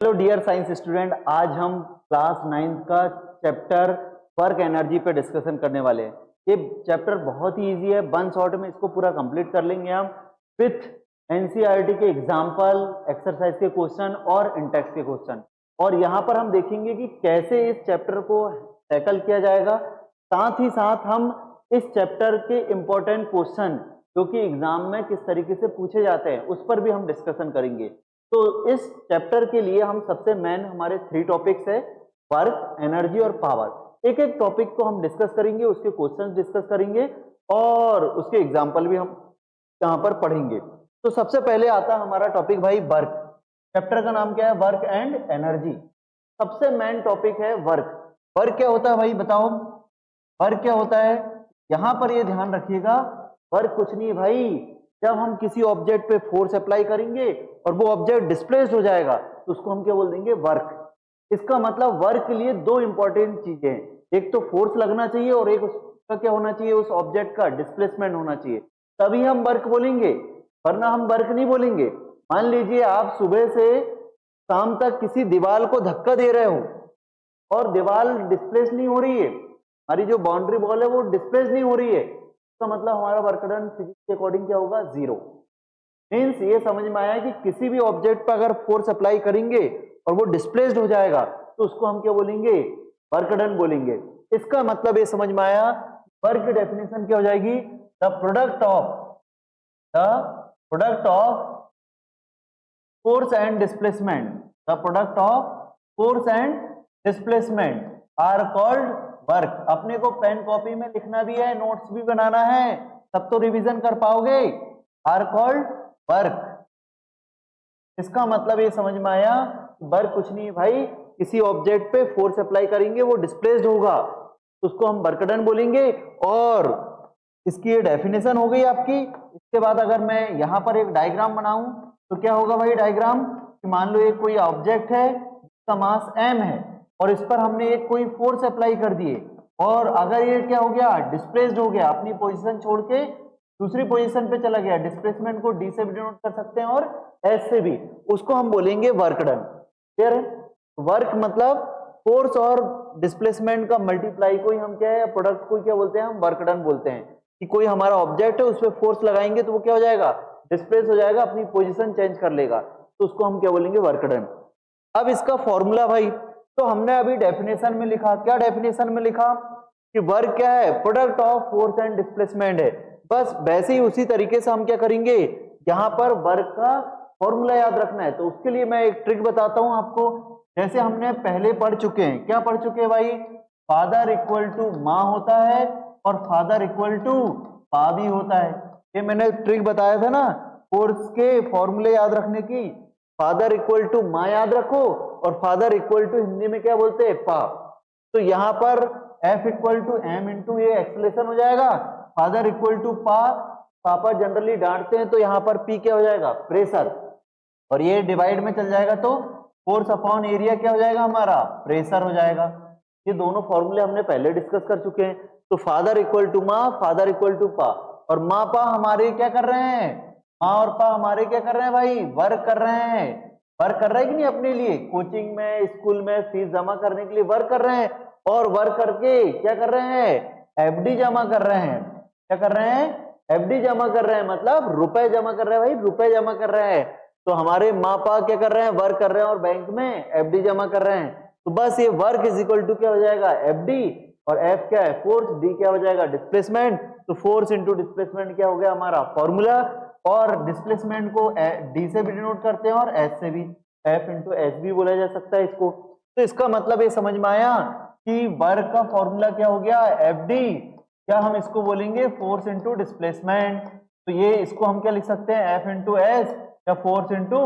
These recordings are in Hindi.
हेलो डियर साइंस स्टूडेंट, आज हम क्लास 9th का चैप्टर वर्क एनर्जी पे डिस्कशन करने वाले हैं। ये चैप्टर बहुत ही इजी है, वन शॉट में इसको पूरा कंप्लीट कर लेंगे हम विथ एनसीईआरटी के एग्जाम्पल, एक्सरसाइज के क्वेश्चन और इंटेक्स के क्वेश्चन। और यहाँ पर हम देखेंगे कि कैसे इस चैप्टर को टैकल किया जाएगा। साथ ही साथ हम इस चैप्टर के इंपॉर्टेंट क्वेश्चन जो कि एग्जाम में किस तरीके से पूछे जाते हैं उस पर भी हम डिस्कशन करेंगे। तो इस चैप्टर के लिए हम सबसे मेन हमारे 3 टॉपिक्स है, वर्क, एनर्जी और पावर। एक एक टॉपिक को हम डिस्कस करेंगे, उसके क्वेश्चंस डिस्कस करेंगे और उसके एग्जांपल भी हम यहाँ पर पढ़ेंगे। तो सबसे पहले आता है हमारा टॉपिक भाई वर्क। चैप्टर का नाम क्या है? Work and energy. सबसे मेन टॉपिक है वर्क। वर्क क्या होता है भाई बताओ? वर्क क्या होता है? यहां पर ये ध्यान रखिएगा, वर्क कुछ नहीं भाई, जब हम किसी ऑब्जेक्ट पे फोर्स अप्लाई करेंगे और वो ऑब्जेक्ट डिस्प्लेस्ड हो जाएगा तो उसको हम क्या बोल देंगे? वर्क। इसका मतलब वर्क के लिए 2 इंपॉर्टेंट चीजें हैं, एक तो फोर्स लगना चाहिए और एक उसका क्या होना चाहिए? उस ऑब्जेक्ट का डिस्प्लेसमेंट होना चाहिए, तभी हम वर्क बोलेंगे, वरना हम वर्क नहीं बोलेंगे। मान लीजिए आप सुबह से शाम तक किसी दीवार को धक्का दे रहे हो और दीवार डिस्प्लेस नहीं हो रही है, हमारी जो बाउंड्री वॉल है वो डिस्प्लेस नहीं हो रही है, तो मतलब हमारा वर्क डन फिजिक्स के अकॉर्डिंग क्या होगा? 0। मीन्स ये समझ में आया कि किसी भी ऑब्जेक्ट पर अगर फोर्स अप्लाई करेंगे और वो डिस्प्लेस्ड हो जाएगा तो उसको हम क्या बोलेंगे? वर्क डन बोलेंगे। इसका मतलब ये समझ में आया, वर्क की डेफिनेशन क्या हो जाएगी? The product of force and displacement, the product of force and displacement are called work. अपने को पेन कॉपी में लिखना भी है, नोट्स भी बनाना है, तब तो रिवीजन कर पाओगे। Are called work. इसका मतलब ये समझ में आया, वर्क कुछ नहीं भाई, किसी ऑब्जेक्ट पे फोर्स अप्लाई करेंगे वो डिस्प्लेस्ड होगा तो उसको हम वर्क डन बोलेंगे। और इसकी ये डेफिनेशन हो गई आपकी। इसके बाद अगर मैं यहां पर एक डायग्राम बनाऊं तो क्या होगा भाई? डायग्राम कि मान लो एक कोई ऑब्जेक्ट है जिसका मास m है और इस पर हमने एक कोई फोर्स अप्लाई कर दिए और अगर ये क्या हो गया? डिस्प्लेस्ड हो गया, अपनी पोजीशन छोड़ के दूसरी पोजीशन पे चला गया, डिस्प्लेसमेंट को d से भी डिनोट कर सकते हैं और s से भी, उसको हम बोलेंगे वर्क डन। क्लियर है? वर्क मतलब फोर्स और डिस्प्लेसमेंट का मल्टीप्लाई को ही हम क्या है? प्रोडक्ट को क्या बोलते हैं? हम वर्क डन बोलते हैं। कि कोई हमारा ऑब्जेक्ट है उस पर फोर्स लगाएंगे तो वो क्या हो जाएगा? डिस्प्लेस हो जाएगा, अपनी पोजीशन चेंज कर लेगा, तो उसको हम क्या बोलेंगे? Work done. अब इसका फॉर्मूला भाई, तो हमने अभी डेफिनेशन में लिखा, क्या डेफिनेशन में लिखा? कि वर्क क्या है? Product of force and displacement है। बस वैसे ही उसी तरीके से हम क्या करेंगे? यहां पर वर्क का फॉर्मूला याद रखना है, तो उसके लिए मैं एक ट्रिक बताता हूं आपको। जैसे हमने पहले पढ़ चुके हैं, क्या पढ़ चुके हैं भाई? फादर इक्वल टू माँ होता है और फादर इक्वल टू पा भी होता है। ये मैंने ट्रिक बताया था ना फोर्स के फॉर्मूले याद रखने की। फादर इक्वल टू माँ याद रखो और फादर इक्वल टू हिंदी में क्या बोलते हैं? पा। तो यहां पर F equal to M into ये एक्सलेशन हो जाएगा, फादर इक्वल टू पा, पापा जनरली डांटते हैं तो यहाँ पर P क्या हो जाएगा? प्रेशर, और ये डिवाइड में चल जाएगा तो फोर्स अपॉन एरिया क्या हो जाएगा? हमारा प्रेशर हो जाएगा। ये दोनों फॉर्मूले हमने पहले डिस्कस कर चुके हैं। तो फादर इक्वल टू माँ, फादर इक्वल टू पा, और माँ पा हमारे क्या कर रहे हैं? माँ और पा हमारे क्या कर रहे हैं भाई? वर्क कर रहे हैं। वर्क कर रहे हैं कि नहीं? अपने लिए कोचिंग में, स्कूल में फीस जमा करने के लिए वर्क कर रहे हैं, और वर्क करके क्या कर रहे हैं? एफडी जमा कर रहे हैं। क्या कर रहे हैं? एफडी जमा कर रहे हैं, मतलब रुपए जमा कर रहे हैं भाई, रुपए जमा कर रहे हैं। तो हमारे माँ पा क्या कर रहे हैं? वर्क कर रहे हैं और बैंक में एफडी जमा कर रहे हैं। तो बस ये वर्क इज इक्वल टू क्या हो जाएगा? एफडी, और एफ क्या है? फोर्स, डी क्या हो जाएगा? डिस्प्लेसमेंट। तो फोर्स इंटू डिस्प्लेसमेंट क्या हो गया हमारा? फॉर्मूला। और डिस्प्लेसमेंट को डी से भी डिनोट करते हैं और एस से भी, एफ इंटू एस भी बोला जा सकता है इसको। तो इसका मतलब ये समझ में आया कि वर्क का फॉर्मूला क्या हो गया? एफ डी, क्या हम इसको बोलेंगे? Force into displacement. तो ये इसको हम क्या लिख सकते हैं? एफ इंटू एस या फोर्स इंटू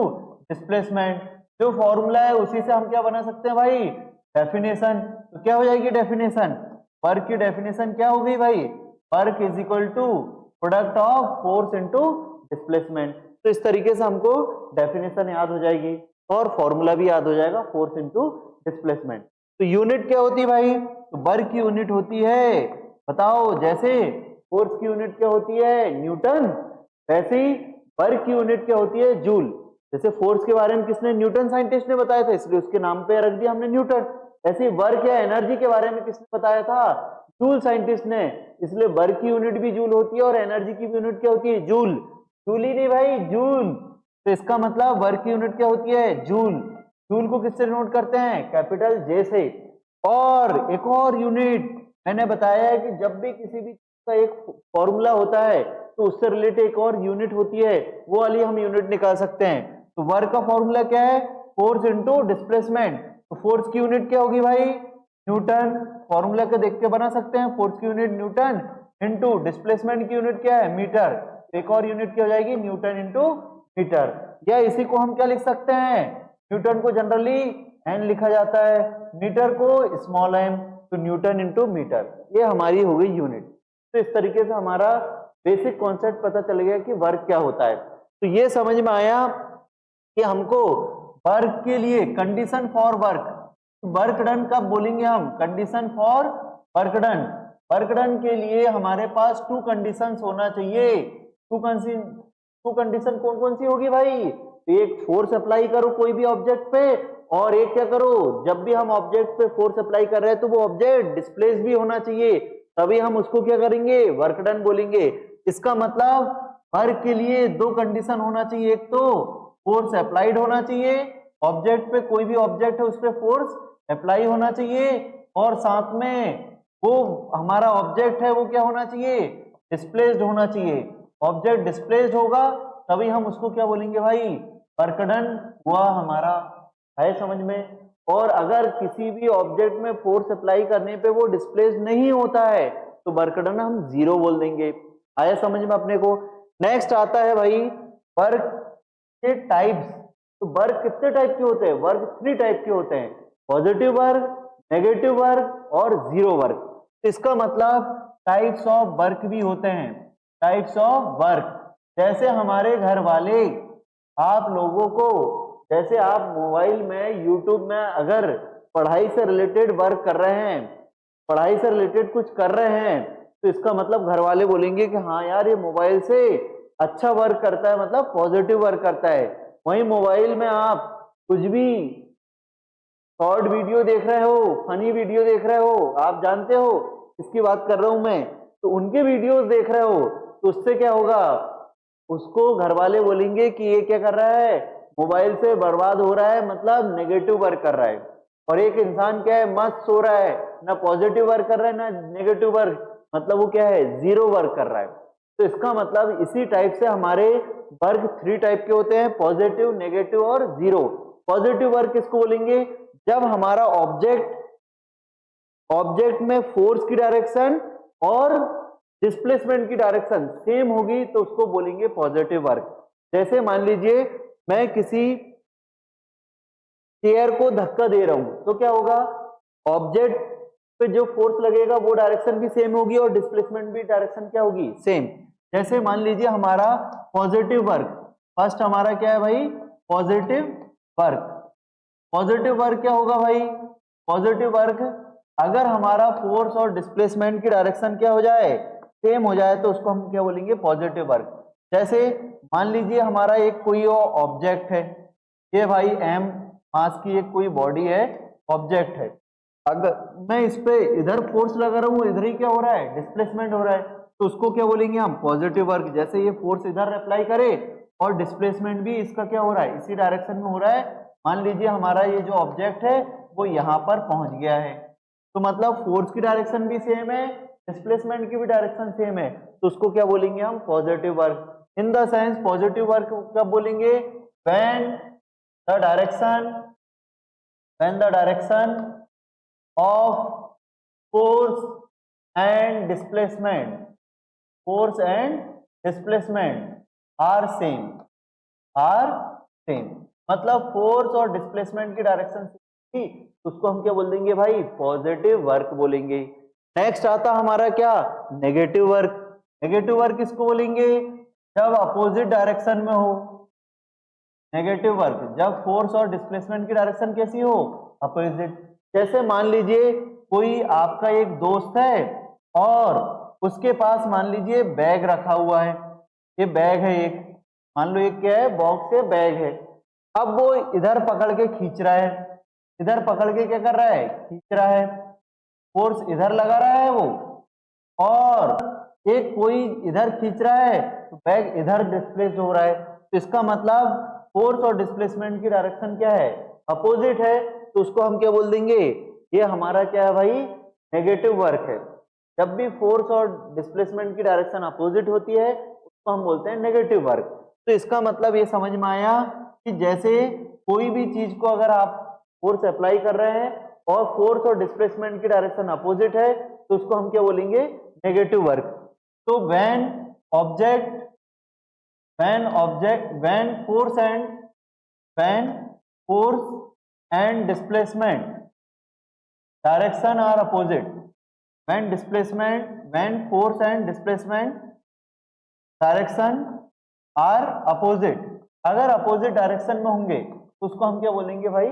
डिस्प्लेसमेंट। जो फॉर्मूला है उसी से हम क्या बना सकते हैं भाई? डेफिनेशन। तो क्या हो जाएगी डेफिनेशन? वर्क की डेफिनेशन क्या हो गई भाई? Work is equal to product of force into displacement. तो इस तरीके से हमको डेफिनेशन याद हो जाएगी और फॉर्मूला भी याद हो जाएगा, फोर्स इंटू डिस्प्लेसमेंट। तो यूनिट क्या होती है भाई? तो वर्क की यूनिट होती है, बताओ, जैसे फोर्स की यूनिट क्या होती है? न्यूटन, वैसे ही वर्क की यूनिट क्या होती है? जूल। जैसे फोर्स के बारे में किसने, न्यूटन साइंटिस्ट ने बताया था, इसलिए उसके नाम पे रख दिया हमने न्यूटन। ऐसे वर्क या एनर्जी के बारे में किसने बताया था, जूल साइंटिस्ट ने, इसलिए वर्क की यूनिट भी जूल होती है और एनर्जी की भी यूनिट क्या होती है, जूल। जूल ही नहीं भाई, जूल। तो इसका मतलब वर्क की यूनिट क्या होती है, जूल। जूल को किससे नोट करते हैं, कैपिटल जे से। और एक और यूनिट मैंने बताया है कि जब भी किसी भी चीज का एक फॉर्मूला होता है तो उससे रिलेटेड एक और यूनिट होती है, वो वाली हम यूनिट निकाल सकते हैं। तो वर्क का फॉर्मूला क्या है, फोर्स इनटू डिस्प्लेसमेंट। तो फोर्स की यूनिट क्या होगी भाई, न्यूटन। फॉर्मूला को देख के बना सकते हैं, फोर्स की यूनिट न्यूटन इनटू डिस्प्लेसमेंट की यूनिट क्या है, मीटर। एक और यूनिट क्या हो जाएगी, न्यूटन इनटू मीटर। या इसी को हम क्या लिख सकते हैं, न्यूटन को जनरली एन लिखा जाता है, मीटर को स्मॉल एम, तो न्यूटन इनटू मीटर। ये हमारी हो गई यूनिट। तो इस तरीके से हमारा बेसिक कॉन्सेप्ट पता चल गया कि वर्क क्या होता है। तो ये समझ में आया कि हमको वर्क के लिए condition for work, work done कब बोलेंगे हम, condition for work done. Work done के लिए हमारे पास टू कंडीशंस होना चाहिए। टू कंडीशन कौन कौन सी होगी भाई, एक फोर्स अप्लाई करो कोई भी ऑब्जेक्ट पे, और एक क्या करो, जब भी हम ऑब्जेक्ट पे फोर्स अप्लाई कर रहे हैं तो वो ऑब्जेक्ट डिस्प्लेस भी होना चाहिए, तभी हम उसको क्या करेंगे, वर्क डन बोलेंगे। इसका मतलब वर्क के लिए दो कंडीशन होना चाहिए, एक तो फोर्स अप्लाइड होना चाहिए, ऑब्जेक्ट पे कोई भी ऑब्जेक्ट है उस पर फोर्स अप्लाई होना चाहिए, और साथ में वो हमारा ऑब्जेक्ट है वो क्या होना चाहिए, डिस्प्लेस्ड होना चाहिए। ऑब्जेक्ट डिस्प्लेस्ड होगा तभी हम उसको क्या बोलेंगे भाई, वर्क डन हुआ हमारा, है समझ में। और अगर किसी भी ऑब्जेक्ट में फोर्स अप्लाई करने पे वो डिस्प्लेस्ड नहीं होता है तो वर्क डन हम जीरो बोल देंगे। आया समझ में अपने को। नेक्स्ट आता है भाई वर्क के टाइप्स। तो वर्क कितने टाइप के होते हैं, वर्क 3 टाइप के होते हैं, पॉजिटिव वर्क, नेगेटिव वर्क और जीरो वर्क। इसका मतलब टाइप्स ऑफ वर्क भी होते हैं, टाइप्स ऑफ वर्क। जैसे हमारे घर वाले आप लोगों को, जैसे आप मोबाइल में यूट्यूब में अगर पढ़ाई से रिलेटेड वर्क कर रहे हैं, पढ़ाई से रिलेटेड कुछ कर रहे हैं, तो इसका मतलब घर वाले बोलेंगे कि हाँ यार ये मोबाइल से अच्छा वर्क करता है, मतलब पॉजिटिव वर्क करता है। वहीं मोबाइल में आप कुछ भी शॉर्ट वीडियो देख रहे हो, फनी वीडियो देख रहे हो, आप जानते हो इसकी बात कर रहा हूं मैं, तो उनके वीडियोस देख रहे हो, तो उससे क्या होगा, उसको घर वाले बोलेंगे कि ये क्या कर रहा है, मोबाइल से बर्बाद हो रहा है, मतलब नेगेटिव वर्क कर रहा है। और एक इंसान क्या है, मस्त सो रहा है, ना पॉजिटिव वर्क कर रहा है ना नेगेटिव वर्क, मतलब वो क्या है, जीरो वर्क कर रहा है। तो इसका मतलब इसी टाइप से हमारे वर्क 3 टाइप के होते हैं, पॉजिटिव, नेगेटिव और जीरो। पॉजिटिव वर्क किसको बोलेंगे, जब हमारा ऑब्जेक्ट में फोर्स की डायरेक्शन और डिस्प्लेसमेंट की डायरेक्शन सेम होगी तो उसको बोलेंगे पॉजिटिव वर्क। जैसे मान लीजिए मैं किसी चेयर को धक्का दे रहा हूं तो क्या होगा, ऑब्जेक्ट पे जो फोर्स लगेगा वो डायरेक्शन भी सेम होगी और डिस्प्लेसमेंट भी डायरेक्शन क्या होगी, सेम। जैसे मान लीजिए हमारा पॉजिटिव वर्क, फर्स्ट हमारा क्या है भाई, पॉजिटिव वर्क। पॉजिटिव वर्क क्या होगा भाई, पॉजिटिव वर्क अगर हमारा फोर्स और डिस्प्लेसमेंट की डायरेक्शन क्या हो जाए, सेम हो जाए, तो उसको हम क्या बोलेंगे, पॉजिटिव वर्क। जैसे मान लीजिए हमारा एक कोई ऑब्जेक्ट है, ये भाई एम मास की एक कोई बॉडी है, ऑब्जेक्ट है, अगर मैं इस पे इधर फोर्स लगा रहा हूं, इधर ही क्या हो रहा है, डिस्प्लेसमेंट हो रहा है, तो उसको क्या बोलेंगे हम, पॉजिटिव वर्क। जैसे ये फोर्स इधर अप्लाई करे और डिस्प्लेसमेंट भी इसका क्या हो रहा है, इसी डायरेक्शन में हो रहा है। मान लीजिए हमारा ये जो ऑब्जेक्ट है वो यहाँ पर पहुंच गया है, तो मतलब फोर्स की डायरेक्शन भी सेम है, डिस्प्लेसमेंट की भी डायरेक्शन सेम है, तो उसको क्या बोलेंगे हम, positive work. In the sense positive work कब बोलेंगे, when the direction of force and displacement are same, मतलब फोर्स और डिस्प्लेसमेंट की डायरेक्शन थी, उसको हम क्या बोल देंगे भाई, पॉजिटिव वर्क बोलेंगे। नेक्स्ट आता हमारा क्या, नेगेटिव वर्क। नेगेटिव वर्क किसको बोलेंगे, जब अपोजिट डायरेक्शन में हो। नेगेटिव वर्क जब फोर्स और डिस्प्लेसमेंट की डायरेक्शन कैसी हो, अपोजिट। जैसे मान लीजिए कोई आपका एक दोस्त है और उसके पास मान लीजिए बैग रखा हुआ है, ये बैग है एक, मान लो एक क्या है, बॉक्स है, बैग है। अब वो इधर पकड़ के खींच रहा है, इधर पकड़ के क्या कर रहा है, खींच रहा है, फोर्स इधर लगा रहा है वो, और एक कोई इधर खींच रहा है तो बैग इधर डिस्प्लेस हो रहा है। तो इसका मतलब फोर्स और डिस्प्लेसमेंट की डायरेक्शन क्या है, अपोजिट है। तो उसको हम क्या बोल देंगे, ये हमारा क्या है भाई, नेगेटिव वर्क है। जब भी फोर्स और डिस्प्लेसमेंट की डायरेक्शन अपोजिट होती है उसको हम बोलते हैं नेगेटिव वर्क। तो इसका मतलब ये समझ में आया कि जैसे कोई भी चीज को अगर आप फोर्स अप्लाई कर रहे हैं और फोर्स और डिस्प्लेसमेंट की डायरेक्शन अपोजिट है तो उसको हम क्या बोलेंगे, नेगेटिव वर्क। तो when force and displacement direction are opposite, when force and displacement direction are opposite, अगर अपोजिट डायरेक्शन में होंगे तो उसको हम क्या बोलेंगे भाई,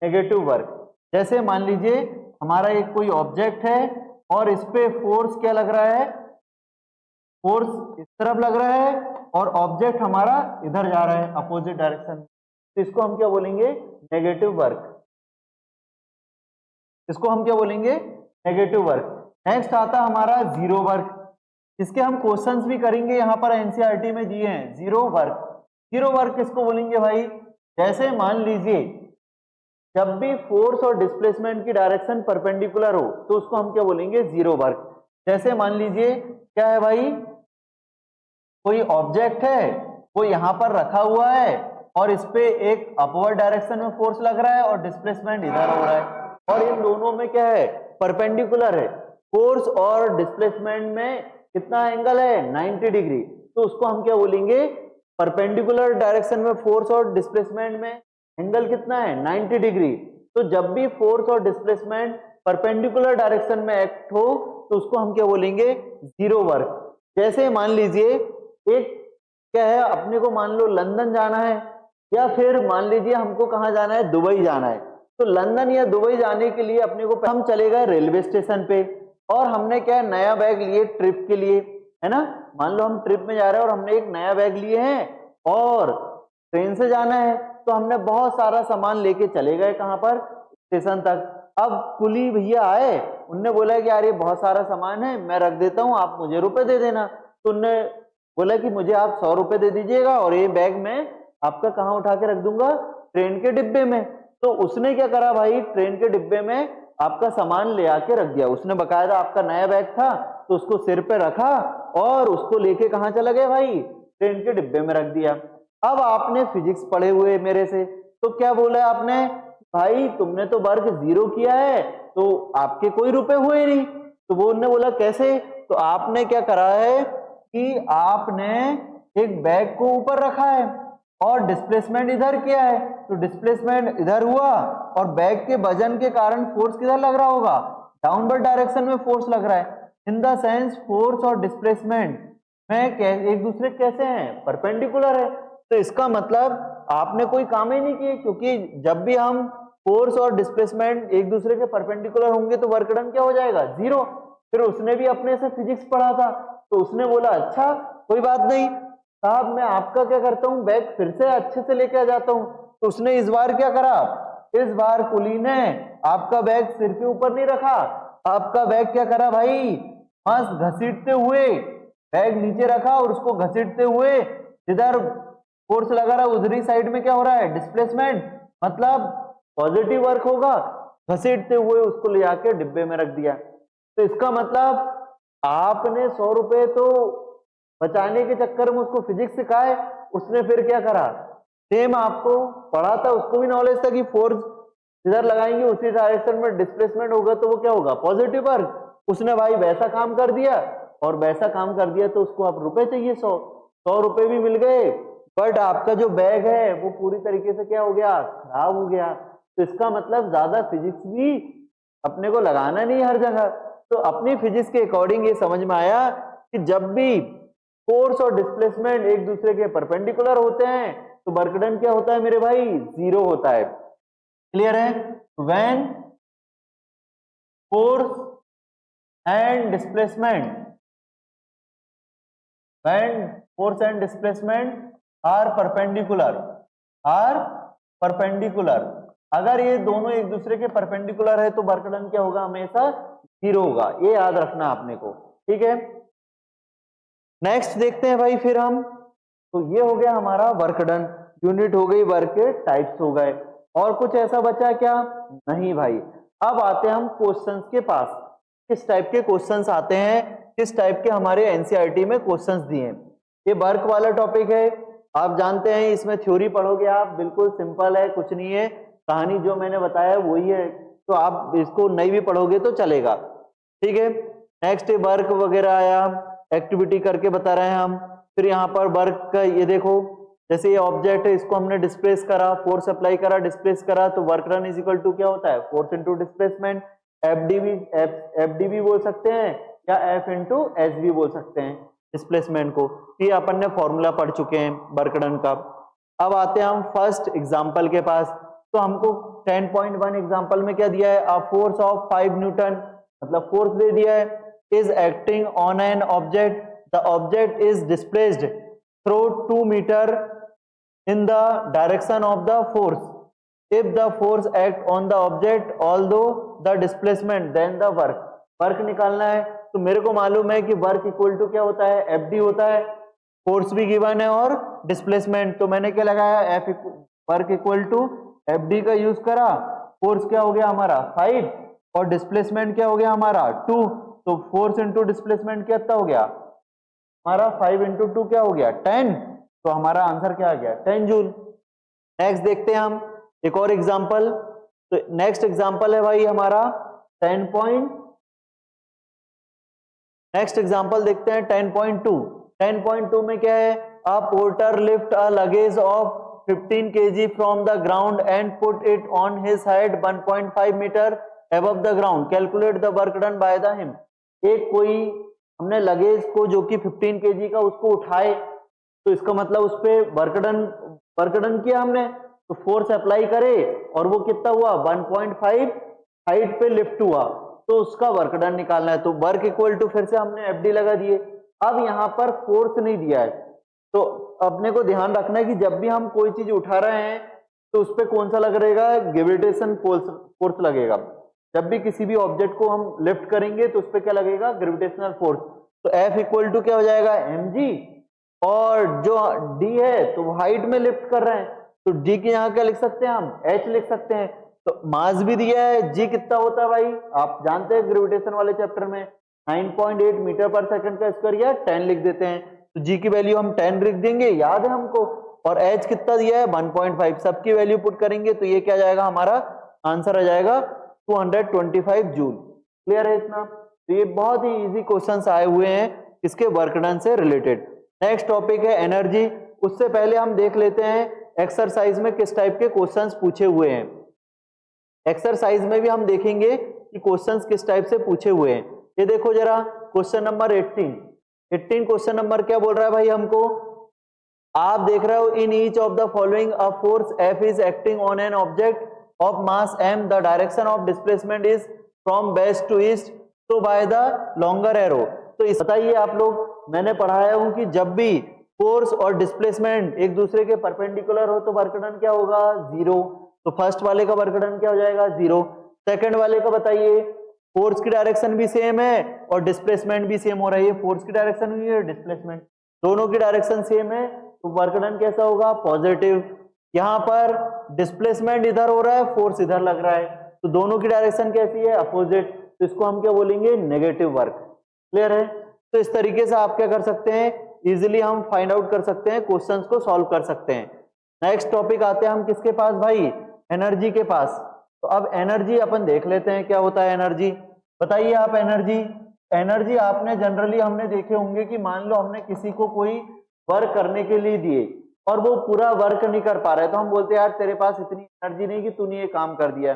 नेगेटिव वर्क। जैसे मान लीजिए हमारा एक कोई ऑब्जेक्ट है और इस पे फोर्स क्या लग रहा है, फोर्स इस तरफ लग रहा है और ऑब्जेक्ट हमारा इधर जा रहा है अपोजिट डायरेक्शन, तो इसको हम क्या बोलेंगे, नेगेटिव वर्क। इसको हम क्या बोलेंगे, नेगेटिव वर्क। नेक्स्ट आता हमारा जीरो वर्क, इसके हम क्वेश्चंस भी करेंगे, यहाँ पर एनसीईआरटी में दिए हैं जीरो वर्क। जीरो वर्क किसको बोलेंगे भाई, जैसे मान लीजिए जब भी फोर्स और डिस्प्लेसमेंट की डायरेक्शन परपेंडिकुलर हो तो उसको हम क्या बोलेंगे, जीरो वर्क। जैसे मान लीजिए क्या है भाई, कोई ऑब्जेक्ट है वो यहां पर रखा हुआ है और इस पे एक अपवर्ड डायरेक्शन में फोर्स लग रहा है और डिस्प्लेसमेंट इधर हो रहा है, और इन दोनों में क्या है, परपेंडिकुलर है। फोर्स और डिस्प्लेसमेंट में कितना एंगल है, 90 डिग्री। तो उसको हम क्या बोलेंगे, परपेंडिकुलर डायरेक्शन में फोर्स और डिस्प्लेसमेंट में एंगल कितना है, 90 डिग्री। तो जब भी फोर्स और डिस्प्लेसमेंट परपेंडिकुलर डायरेक्शन में एक्ट हो तो उसको हम क्या बोलेंगे, जीरो वर्क। जैसे मान लीजिए एक क्या है, अपने को मान लो लंदन जाना है या फिर मान लीजिए हमको कहां जाना है, दुबई जाना है। तो लंदन या दुबई जाने के लिए अपने को, हम चले गए रेलवे स्टेशन पे और हमने क्या नया बैग लिए ट्रिप के लिए, है ना। मान लो हम ट्रिप में जा रहे हैं और हमने एक नया बैग लिए हैं और ट्रेन से जाना है, तो हमने बहुत सारा सामान लेके चले गए कहां पर, स्टेशन तक। अब कुली भैया आए, उनने बोला कि यार ये बहुत सारा सामान है, मैं रख देता हूं, आप मुझे रुपए दे देना। तो उनने बोला कि मुझे आप 100 रुपए दे दीजिएगा और ये बैग मैं आपका कहाँ उठा के रख दूंगा, ट्रेन के डिब्बे में। तो उसने क्या करा भाई, ट्रेन के डिब्बे में आपका सामान ले आके रख दिया। उसने बकायदा, आपका नया बैग था तो उसको सिर पे रखा और उसको लेके कहाँ चला गया भाई, ट्रेन के डिब्बे में रख दिया। अब आपने फिजिक्स पढ़े हुए मेरे से, तो क्या बोला आपने, भाई तुमने तो वर्क जीरो किया है तो आपके कोई रुपए हुए नहीं। तो वो उन्होंने बोला कैसे, तो आपने क्या करा है कि आपने एक बैग को ऊपर रखा है और डिस्प्लेसमेंट इधर किया है, तो डिस्प्लेसमेंट इधर हुआ और बैग के वजन के कारण फोर्स किधर लग रहा होगा, डाउनवर्ड डायरेक्शन में फोर्स लग रहा है। इन द सेंस फोर्स और डिस्प्लेसमेंट में एक दूसरे कैसे हैं, परपेंडिकुलर है। तो इसका मतलब आपने कोई काम ही नहीं किए, क्योंकि जब भी हम फोर्स और डिस्प्लेसमेंट एक दूसरे के परपेंडिकुलर होंगे तो वर्क डन क्या हो जाएगा, जीरो। फिर उसने भी अपने से फिजिक्स पढ़ा था तो उसने बोला अच्छा कोई बात नहीं साहब, मैं आपका क्या करता हूं, बैग फिर से अच्छे से लेके आ जाता हूं। तो उसने इस बार क्या करा, इस बार कुली ने आपका बैग सिर के ऊपर नहीं रखा, आपका बैग क्या करा भाई, मस्त घसीटते हुए बैग नीचे रखा और उसको घसीटते हुए जिधर फोर्स लगा रहा उधरी साइड में क्या हो रहा है, डिस्प्लेसमेंट, मतलब पॉजिटिव वर्क होगा, घसीटते हुए उसको ले आके डिब्बे में रख दिया। तो इसका मतलब आपने 100 रुपए तो बचाने के चक्कर में उसको फिजिक्स सिखाए, उसने फिर क्या करा, सेम आपको पढ़ा था, उसको भी नॉलेज था कि फोर्स इधर लगाएंगे उसी डायरेक्शन में डिस्प्लेसमेंट होगा तो वो क्या होगा, पॉजिटिव वर्क। उसने भाई वैसा काम कर दिया और वैसा काम कर दिया तो उसको आप रुपए चाहिए 100 रुपए भी मिल गए, बट आपका जो बैग है वो पूरी तरीके से क्या हो गया, खराब हो गया। तो इसका मतलब ज्यादा फिजिक्स भी अपने को लगाना नहीं हर जगह। तो अपनी फिजिक्स के अकॉर्डिंग ये समझ में आया कि जब भी फोर्स और डिस्प्लेसमेंट एक दूसरे के परपेंडिकुलर होते हैं तो वर्क डन क्या होता है मेरे भाई, जीरो होता है। क्लियर है, when force and displacement, when force and displacement are perpendicular, perpendicular, अगर ये दोनों एक दूसरे के परपेंडिकुलर है तो वर्क डन क्या होगा, हमेशा 0 होगा, ये याद रखना आपने को, ठीक है। नेक्स्ट देखते हैं भाई फिर हम, तो ये हो गया हमारा वर्क डन, यूनिट हो गई, वर्क के टाइप्स हो गए, और कुछ ऐसा बचा क्या, नहीं भाई। अब आते हैं हम क्वेश्चंस के पास, किस टाइप के क्वेश्चंस आते हैं, किस टाइप के हमारे एनसीईआरटी में क्वेश्चंस दिए हैं। ये वर्क वाला टॉपिक है, आप जानते हैं इसमें थ्योरी पढ़ोगे आप, बिल्कुल सिंपल है, कुछ नहीं है, कहानी जो मैंने बताया वही है, तो आप इसको नहीं भी पढ़ोगे तो चलेगा, ठीक है। नेक्स्ट वर्क वगैरह आया, एक्टिविटी करके बता रहे हैं हम। फिर यहाँ पर वर्क का ये देखो, जैसे ये ऑब्जेक्ट है, इसको हमने डिस्प्लेस करा, फोर्स अप्लाई करा, डिस्प्लेस करा, तो work done is equal to क्या होता है, फोर्स इनटू डिस्प्लेसमेंट, एफडी बोल सकते हैं, या एफ इंटू एच भी बोल सकते हैं डिस्प्लेसमेंट को। ये अपन ने फॉर्मूला पढ़ चुके हैं वर्क डन का। अब आते हैं हम फर्स्ट एग्जांपल के पास, तो हमको 10.1 एग्जांपल में क्या दिया है, अ फोर्स ऑफ 5 न्यूटन, मतलब फोर्स दे दिया है, is acting on an object, the object is displaced through 2 metre in the direction of the force, if the force act on the object although the displacement then the work निकालना है। तो मेरे को मालूम है कि वर्क इक्वल टू क्या होता है, एफडी होता है, फोर्स भी गिवन है और डिस्प्लेसमेंट, तो मैंने क्या लगाया, F work equal to FD का यूज करा, फोर्स क्या हो गया हमारा 5 और डिस्प्लेसमेंट क्या हो गया हमारा 2, तो फोर्स इंटू डिस्प्लेसमेंट कितना हो गया हमारा 5 इंटू 2 क्या हो गया 10, तो हमारा आंसर क्या आ गया 10 जूल। नेक्स्ट देखते हैं हम एक और एग्जांपल, तो नेक्स्ट एग्जांपल है भाई हमारा 10. नेक्स्ट एग्जांपल देखते हैं 10.2। 10.2 में क्या है, a porter lift a luggage of 15 kg from the ground and put it on his head 1.5 metre above the ground, calculate the work done by the him. एक कोई हमने लगेज को जो कि 15 kg का उसको उठाए, तो इसका मतलब उस पे वर्क डन किया हमने, तो फोर्स अप्लाई करे और वो कितना हुआ 1.5 हाइट पे लिफ्ट हुआ, तो उसका वर्क डन निकालना है। तो वर्क इक्वल टू फिर से हमने एफडी लगा दिए। अब यहाँ पर फोर्स नहीं दिया है, तो अपने को ध्यान रखना है कि जब भी हम कोई चीज उठा रहे हैं तो उस पर कौन सा लग रहेगा, ग्रेविटेशन फोर्स लगेगा। जब भी किसी भी ऑब्जेक्ट को हम लिफ्ट करेंगे तो उस पर क्या लगेगा, ग्रेविटेशनल फोर्स। तो एफ इक्वल टू क्या हो जाएगा mg, और जो d है तो हाइट में लिफ्ट कर रहे हैं, तो d की यहाँ क्या लिख सकते हैं हम, h लिख सकते हैं। तो मास भी दिया है, g कितना होता है भाई, आप जानते हैं ग्रेविटेशन वाले चैप्टर में 9.8 मीटर पर सेकंड का स्क्वायर, या 10 लिख देते हैं, तो g की वैल्यू हम 10 लिख देंगे, याद है हमको, और h कितना दिया है 1.5, सबकी वैल्यू पुट करेंगे तो ये क्या जाएगा, हमारा आंसर आ जाएगा 225 जूल। क्लियर है इतना? तो ये बहुत ही इजी क्वेश्चंस आए हुए हैं इसके वर्क डन से रिलेटेड। नेक्स्ट टॉपिक है एनर्जी, उससे पहले हम देख लेते हैं एक्सरसाइज में किस टाइप के क्वेश्चंस पूछे हुए हैं। एक्सरसाइज में भी हम देखेंगे कि क्वेश्चंस किस टाइप से पूछे हुए हैं। ये देखो जरा क्वेश्चन नंबर 18 क्वेश्चन नंबर क्या बोल रहा है भाई हमको, आप देख रहे हो, in each of the following a force F is acting on an object of mass m, the direction of displacement is from west to east, तो बाय द लॉन्गर एरो। तो इस बताइए आप लोग, मैंने पढ़ाया हूं कि जब भी फोर्स और डिस्प्लेसमेंट एक दूसरे के परपेंडिकुलर हो तो वर्क डन क्या होगा 0, तो फर्स्ट वाले का वर्क डन क्या हो जाएगा 0। सेकंड वाले का बताइए, फोर्स की डायरेक्शन भी सेम है और डिस्प्लेसमेंट भी सेम हो रही है, फोर्स की डायरेक्शन भी है, डिस्प्लेसमेंट दोनों की डायरेक्शन सेम है, तो वर्क डन कैसा होगा पॉजिटिव। यहाँ पर डिस्प्लेसमेंट इधर हो रहा है, फोर्स इधर लग रहा है, तो दोनों की डायरेक्शन कैसी है अपोजिट, तो इसको हम क्या बोलेंगे नेगेटिव वर्क। क्लियर है? तो इस तरीके से आप क्या कर सकते हैं, इजीली हम फाइंड आउट कर सकते हैं, क्वेश्चंस को सॉल्व कर सकते हैं। नेक्स्ट टॉपिक आते हैं हम किसके पास भाई, एनर्जी के पास। तो अब एनर्जी अपन देख लेते हैं क्या होता है एनर्जी। बताइए आप एनर्जी आपने जनरली हमने देखे होंगे कि मान लो हमने किसी को कोई वर्क करने के लिए दिए और वो पूरा वर्क नहीं कर पा रहा है, तो हम बोलते हैं यार तेरे पास इतनी एनर्जी नहीं कि तूने ये काम कर दिया।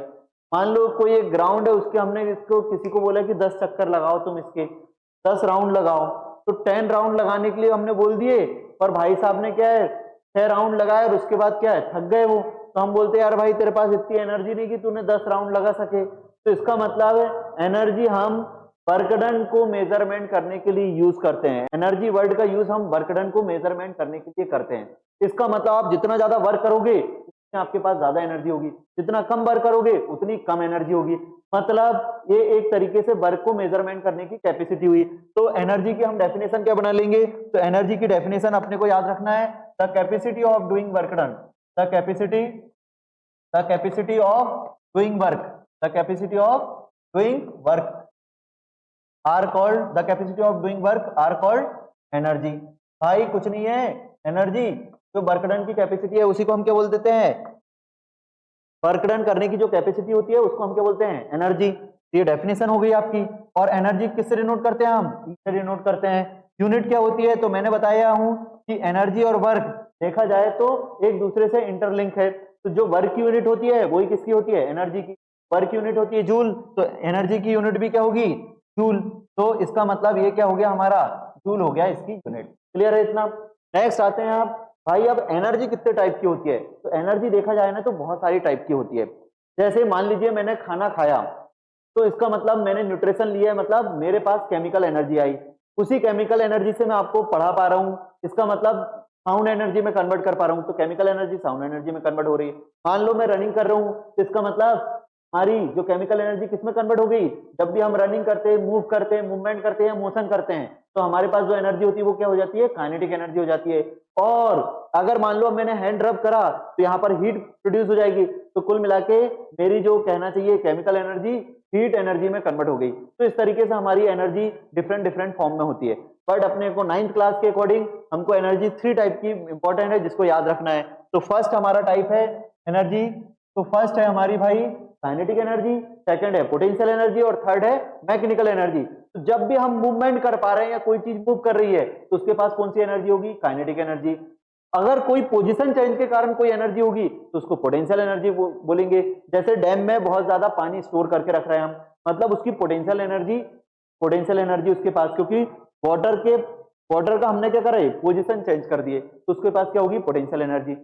मान लो कोई एक ग्राउंड है, उसके हमने इसको किसी को बोला कि 10 चक्कर लगाओ, तुम इसके 10 राउंड लगाओ, तो 10 राउंड लगाने के लिए हमने बोल दिए, पर भाई साहब ने क्या है 6 राउंड लगाए और उसके बाद क्या है थक गए वो, तो हम बोलते हैं यार भाई तेरे पास इतनी एनर्जी नहीं कि तूने 10 राउंड लगा सके। तो इसका मतलब है एनर्जी हम वर्क डन को मेजरमेंट करने के लिए यूज करते हैं, एनर्जी वर्ड का यूज हम वर्क डन को मेजरमेंट करने के लिए करते हैं। इसका मतलब आप जितना ज्यादा वर्क करोगे उतनी आपके पास ज्यादा एनर्जी होगी, जितना कम वर्क करोगे उतनी कम एनर्जी होगी। मतलब ये एक तरीके से वर्क को मेजरमेंट करने की कैपेसिटी हुई। तो एनर्जी की हम डेफिनेशन क्या बना लेंगे, तो एनर्जी की डेफिनेशन अपने को याद रखना है, the capacity of doing work done, the capacity of doing work, the capacity of doing work are called, the capacity of doing work are called energy. भाई कुछ नहीं है, एनर्जी जो वर्क डन की कैपेसिटी है उसी को हम क्या बोल देते हैं, वर्क डन करने की जो कैपेसिटी होती है उसको हम क्या बोलते हैं, एनर्जी। ये डेफिनेशन हो गई आपकी। और एनर्जी किससे डिनोट करते हैं, हम ई से डिनोट करते हैं। यूनिट क्या होती है, तो मैंने बताया हूं कि एनर्जी और वर्क देखा जाए तो एक दूसरे से इंटरलिंक है। तो जो वर्क की यूनिट होती है वही किसकी होती है, एनर्जी की। वर्क यूनिट होती है जूल, तो एनर्जी की यूनिट भी क्या होगी, जूल। तो इसका मतलब ये क्या हो गया हमारा, जूल हो गया इसकी यूनिट। क्लियर है इतना। नेक्स्ट आते हैं आप, भाई अब एनर्जी कितने टाइप की होती है, तो एनर्जी देखा जाए ना तो बहुत सारी टाइप की होती है। जैसे मान लीजिए मैंने खाना खाया, तो इसका मतलब मैंने न्यूट्रिशन लिया है, मतलब मेरे पास केमिकल एनर्जी आई। उसी केमिकल एनर्जी से मैं आपको पढ़ा पा रहा हूं, इसका मतलब साउंड एनर्जी में कन्वर्ट कर पा रहा हूं। तो केमिकल एनर्जी साउंड एनर्जी में कन्वर्ट हो रही है। मान लो मैं रनिंग कर रहा हूं, तो इसका मतलब हमारी जो केमिकल एनर्जी किसमें कन्वर्ट हो गई, जब भी हम रनिंग करते हैं, मूव करते हैं, मूवमेंट करते हैं, मोशन करते हैं, तो हमारे पास जो एनर्जी होती है वो क्या हो जाती है, काइनेटिक एनर्जी हो जाती है। और अगर मान लो मैंने हैंड रब करा तो यहाँ पर हीट प्रोड्यूस हो जाएगी। तो कुल मिला के मेरी जो कहना चाहिए केमिकल एनर्जी हीट एनर्जी में कन्वर्ट हो गई। तो इस तरीके से हमारी एनर्जी डिफरेंट डिफरेंट फॉर्म में होती है। बट अपने को 9th क्लास के अकॉर्डिंग हमको एनर्जी 3 टाइप की इंपॉर्टेंट है, जिसको याद रखना है। तो फर्स्ट हमारा टाइप है एनर्जी, तो फर्स्ट है हमारी भाई काइनेटिक एनर्जी, सेकंड है पोटेंशियल एनर्जी और थर्ड है मैकेनिकल एनर्जी। तो जब भी हम मूवमेंट कर पा रहे हैं या कोई चीज मूव कर रही है तो उसके पास कौन सी एनर्जी होगी, काइनेटिक एनर्जी। अगर कोई पोजीशन चेंज के कारण कोई एनर्जी होगी तो उसको पोटेंशियल एनर्जी बोलेंगे। जैसे डैम में बहुत ज्यादा पानी स्टोर करके रख रहे हैं हम, मतलब उसकी पोटेंशियल एनर्जी उसके पास, क्योंकि वाटर का हमने क्या करा है, पोजीशन चेंज कर दिए, तो उसके पास क्या होगी, पोटेंशियल एनर्जी।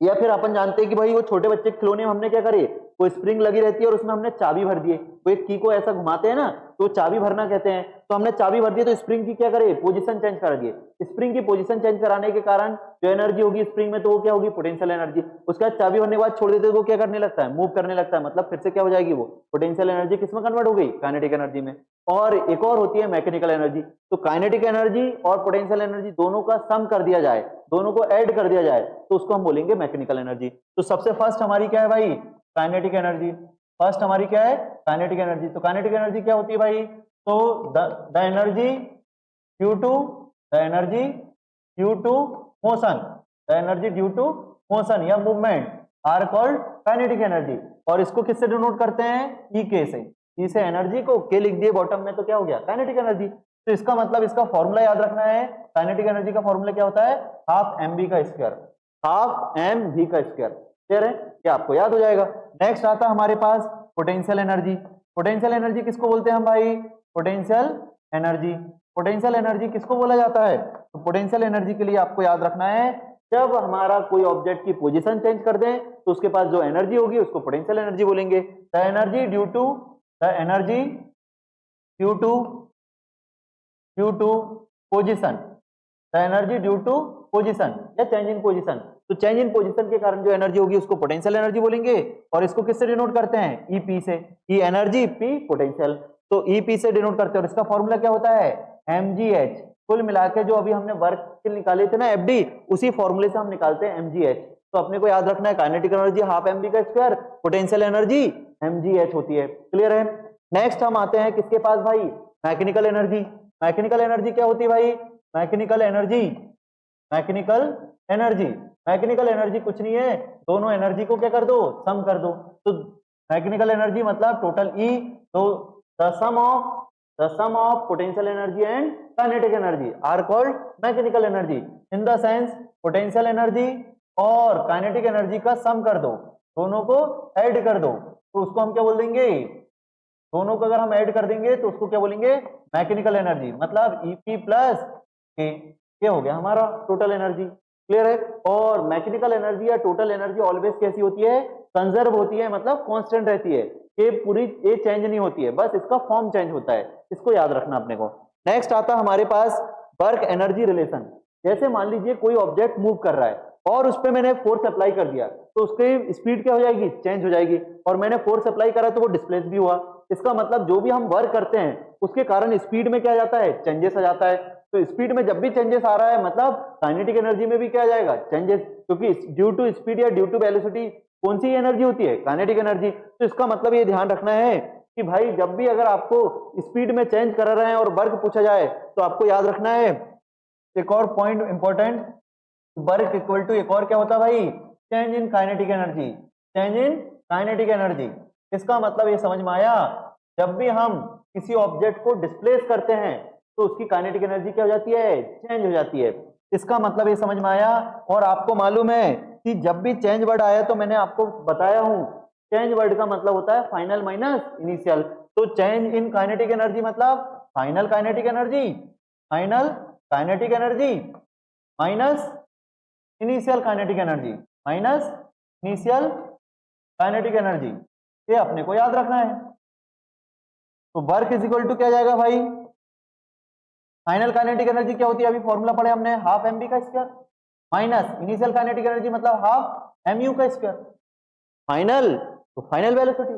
या फिर अपन जानते हैं कि भाई वो छोटे बच्चे के खिलौने में हमने क्या करे, वो स्प्रिंग लगी रहती है और उसमें हमने चाबी भर दिए, वो एक की को ऐसा घुमाते हैं ना तो चाबी भरना कहते हैं। तो हमने चाबी भर दी तो स्प्रिंग की क्या करे, पोजीशन चेंज कर दिए। स्प्रिंग की पोजीशन चेंज कराने के कारण जो एनर्जी होगी स्प्रिंग में, तो वो क्या होगी, पोटेंशियल एनर्जी। उसके बाद चाबी भरने के बाद छोड़ देते तो वो क्या करने लगता है, मूव करने लगता है, मतलब फिर से क्या हो जाएगी, वो पोटेंशियल एनर्जी किसमें कन्वर्ट हो गई, काइनेटिक एनर्जी में। और एक और होती है मैकेनिकल एनर्जी। तो काइनेटिक एनर्जी और पोटेंशियल एनर्जी दोनों का सम कर दिया जाए, दोनों को ऐड कर दिया जाए, तो उसको हम बोलेंगे मैकेनिकल एनर्जी। तो सबसे फर्स्ट हमारी क्या है भाई, काइनेटिक एनर्जी। फर्स्ट हमारी क्या है, काइनेटिक एनर्जी। तो काइनेटिक एनर्जी क्या होती है भाई, तो the energy due to motion, the energy due to motion या movement are called kinetic energy. और इसको किससे डिनोट करते हैं, ई के से। ई से एनर्जी को के लिख दिए बॉटम में, तो क्या हो गया, काइनेटिक एनर्जी। तो इसका मतलब इसका फॉर्मूला याद रखना है, काइनेटिक एनर्जी का फॉर्मूला क्या होता है, हाफ एम बी का स्क्वायर, हाफ एम वी का स्क्वायर। क्लियर है, ये आपको याद हो जाएगा। नेक्स्ट आता हमारे पास पोटेंशियल एनर्जी। पोटेंशियल एनर्जी किसको बोलते हैं हम भाई, पोटेंशियल एनर्जी। पोटेंशियल एनर्जी किसको बोला जाता है, तो पोटेंशियल एनर्जी के लिए आपको याद रखना है, जब हमारा कोई ऑब्जेक्ट की पोजीशन चेंज कर दें तो उसके पास जो एनर्जी होगी उसको पोटेंशियल एनर्जी बोलेंगे। The energy due to position, the energy due to position या चेंज इन पोजीशन। तो चेंज इन पोजीशन के कारण जो एनर्जी होगी उसको पोटेंशियल एनर्जी बोलेंगे। और इसको किससे डिनोट करते हैं, ईपी से। ई एनर्जी, पी पोटेंशियल, तो ईपी से डिनोट करते हैं। और इसका फॉर्मूला क्या होता है, एमजीएच। कुल मिला के जो अभी हमने वर्क निकाले थे ना एफडी, उसी फॉर्मूले से हम निकालते हैं एमजीएच। तो अपने को याद रखना है, काइनेटिक एनर्जी हाफ एमबी का स्क्वायर, पोटेंशियल एनर्जी एमजीएच होती है। क्लियर है। नेक्स्ट हम आते हैं किसके पास भाई, मैकेनिकल एनर्जी। मैकेनिकल एनर्जी क्या होती है भाई, मैकेनिकल एनर्जी कुछ नहीं है, दोनों एनर्जी को क्या कर दो, सम कर दो। तो मैकेनिकल एनर्जी मतलब टोटल ई, तो the sum of potential energy and kinetic energy are called mechanical energy. In the sense potential energy और काइनेटिक एनर्जी का सम कर दो, दोनों को ऐड कर दो, तो उसको हम क्या बोल देंगे, दोनों को अगर हम ऐड कर देंगे तो उसको क्या बोलेंगे, मैकेनिकल एनर्जी। मतलब ईपी प्लस के, ये हो गया हमारा टोटल एनर्जी। क्लियर है। और मैकेनिकल एनर्जी या टोटल एनर्जी ऑलवेज कैसी होती है, कंजर्व होती है, मतलब कांस्टेंट रहती है, ये पूरी ये चेंज नहीं होती है, बस इसका फॉर्म चेंज होता है। इसको याद रखना अपने को। नेक्स्ट आता हमारे पास वर्क एनर्जी रिलेशन। जैसे मान लीजिए कोई ऑब्जेक्ट मूव कर रहा है, और उस पर मैंने फोर्स अप्लाई कर दिया तो उसकी स्पीड क्या हो जाएगी, चेंज हो जाएगी। और मैंने फोर्स अप्लाई करा तो वो डिस्प्लेस भी हुआ। इसका मतलब जो भी हम वर्क करते हैं उसके कारण स्पीड में क्या आ जाता है, चेंजेस आ जाता है। तो स्पीड में जब भी चेंजेस आ रहा है मतलब काइनेटिक एनर्जी में भी क्या आ जाएगा, चेंजेस, क्योंकि ड्यू टू स्पीड या ड्यू टू वेलोसिटी कौन सी एनर्जी होती है, काइनेटिक एनर्जी। तो इसका मतलब ये ध्यान रखना है कि भाई जब भी अगर आपको स्पीड में चेंज कर रहे हैं और वर्क पूछा जाए तो आपको याद रखना है एक और point important, work equal to एक और क्या होता है भाई, change in kinetic energy, change in kinetic energy. इसका मतलब ये समझ में आया, जब भी हम किसी ऑब्जेक्ट को डिस्प्लेस करते हैं तो उसकी काइनेटिक एनर्जी क्या हो जाती है, चेंज हो जाती है। इसका मतलब ये समझ में आया। और आपको मालूम है कि जब भी चेंज वर्ड आया तो मैंने आपको बताया हूं, चेंज वर्ड का मतलब होता है फाइनल माइनस इनिशियल। तो चेंज इन काइनेटिक एनर्जी मतलब final kinetic energy, final kinetic energy minus initial kinetic energy, minus initial kinetic energy. ये अपने को याद रखना है। तो वर्क इज इक्वल टू क्या जाएगा भाई, फाइनल काइनेटिक एनर्जी क्या होती है, अभी फॉर्मूला पढ़े हमने, हाफ एम बी का square minus initial kinetic energy मतलब हाफ एम यू का स्क्वायर। फाइनल तो फाइनल वेलोसिटी,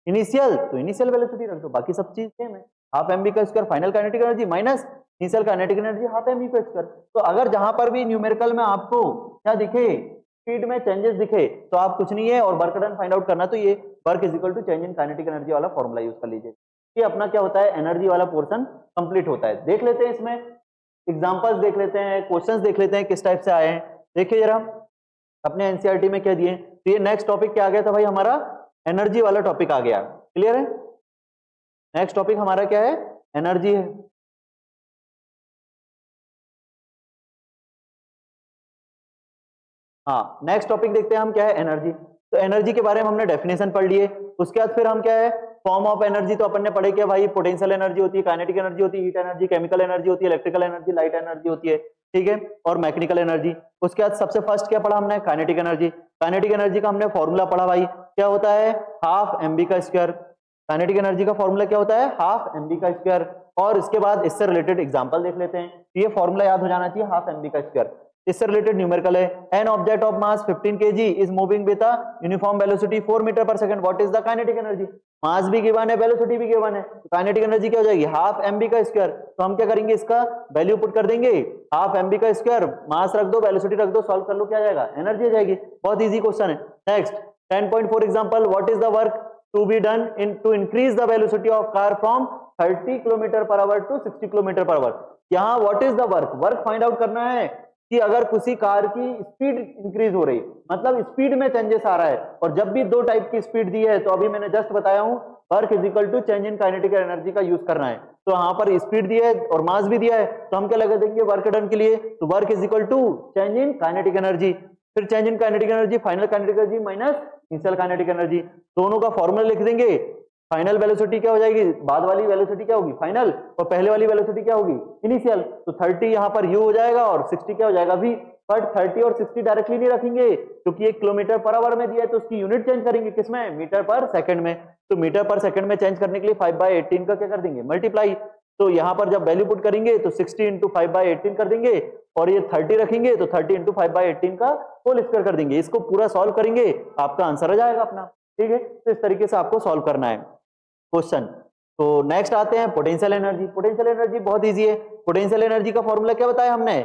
इनिशियल तो इनिशियल वेलोसिटी रख दो, बाकी सब चीज सेम है। हाफ एम बी का square final kinetic energy minus initial kinetic energy half M U का स्क्वायर। तो अगर जहां पर भी न्यूमेरिकल में आपको क्या दिखे, स्पीड में चेंजेस दिखे, तो आप कुछ नहीं है और वर्क डन फाइंड आउट करना, तो ये work is equal to change in kinetic energy वाला फॉर्मूला यूज कर लीजिए। ये अपना क्या होता है, एनर्जी वाला पोर्शन कंप्लीट होता है। देख लेते हैं इसमें एग्जांपल्स, देख लेते हैं क्वेश्चंस, देख लेते हैं किस टाइप से आए हैं। देखिए जरा अपने एनसीईआरटी में क्या दिए। तो ये नेक्स्ट टॉपिक क्या आ गया था भाई, हमारा एनर्जी वाला टॉपिक आ गया। क्लियर है, नेक्स्ट टॉपिक हमारा क्या है, एनर्जी है। हाँ नेक्स्ट टॉपिक देखते हैं हम, क्या है, एनर्जी। तो एनर्जी के बारे में हमने डेफिनेशन पढ़ लिए। उसके बाद फिर हम क्या है, फॉर्म ऑफ एनर्जी तो अपन ने पढ़े क्या भाई, पोटेंशियल एनर्जी होती है, काइनेटिक एनर्जी होती है, हीट एनर्जी, केमिकल एनर्जी होती है, इलेक्ट्रिकल एनर्जी, लाइट एनर्जी होती है, ठीक है, और मैकेनिकल एनर्जी। उसके बाद सबसे फर्स्ट क्या पढ़ा हमने, काइनेटिक एनर्जी। काइनेटिक एनर्जी का हमने फॉर्मूला पढ़ा भाई, क्या होता है, हाफ एम बी का स्क्वायर। काइनेटिक एनर्जी का फॉर्मूला क्या होता है, हाफ एम बी का स्क्वायर। और इसके बाद इससे रिलेटेड एग्जांपल देख लेते हैं। ये फॉर्मूला याद हो जाना चाहिए, हाफ एम बी का स्क्वायर। इससे रिलेटेड न्यूमेरिकल है, an object of mass 15 kg is moving with a uniform velocity 4 metre per second, what is the kinetic energy. Mass भी गिवन है, वेलोसिटी भी गिवन है, तो काइनेटिक एनर्जी क्या हो जाएगी, हाफ एम बी का स्क्वायर। तो हम क्या करेंगे, इसका वैल्यू पुट कर देंगे, हाफ एम बी का स्क्वायर, मास रख दो, वेलोसिटी रख दो, सॉल्व कर लो, क्या आ जाएगा, एनर्जी आ जाएगी। बहुत इजी क्वेश्चन है। Next 10.4 example, what is the work to be done in to increase the velocity of car from 30 kilometre per hour to 60 kilometre per hour. यहाँ what is the work, work find out करना है कि अगर किसी कार की स्पीड इंक्रीज हो रही, मतलब स्पीड में चेंजेस आ रहा है, और जब भी दो टाइप की स्पीड दी है, तो अभी मैंने जस्ट बताया हूं, work is equal to change in kinetic energy का यूज करना है। तो यहाँ पर स्पीड दी है और मास भी दिया है, तो हम क्या लगा देंगे वर्क डन के लिए, तो work is equal to change in kinetic energy. फिर change in kinetic energy, final kinetic energy minus initial kinetic energy, दोनों का फॉर्मूला लिख देंगे। फाइनल वेलोसिटी क्या हो जाएगी, बाद वाली वेलोसिटी क्या होगी, फाइनल, और पहले वाली वेलोसिटी क्या होगी, इनिशियल। तो 30 यहाँ पर u हो जाएगा और 60 क्या हो जाएगा v। बट 30 और 60 डायरेक्टली नहीं रखेंगे, क्योंकि 1 किलोमीटर पर आवर में दिया है, तो उसकी यूनिट चेंज करेंगे किसमें, मीटर पर सेकंड में। तो मीटर पर सेकंड में चेंज करने के लिए 5/18 का क्या कर देंगे, मल्टीप्लाई। तो यहाँ पर जब वैल्यू पुट करेंगे तो 60 इंटू 5/18 कर देंगे, और ये 30 रखेंगे तो 30 इंटू 5/18 का होल स्क्वायर कर देंगे। इसको पूरा सॉल्व करेंगे, आपका आंसर आ जाएगा अपना, ठीक है। तो इस तरीके से आपको सॉल्व करना है क्वेश्चन। तो नेक्स्ट आते हैं पोटेंशियल एनर्जी। पोटेंशियल एनर्जी बहुत इजी है। पोटेंशियल एनर्जी का फॉर्मूला क्या बताया हमने,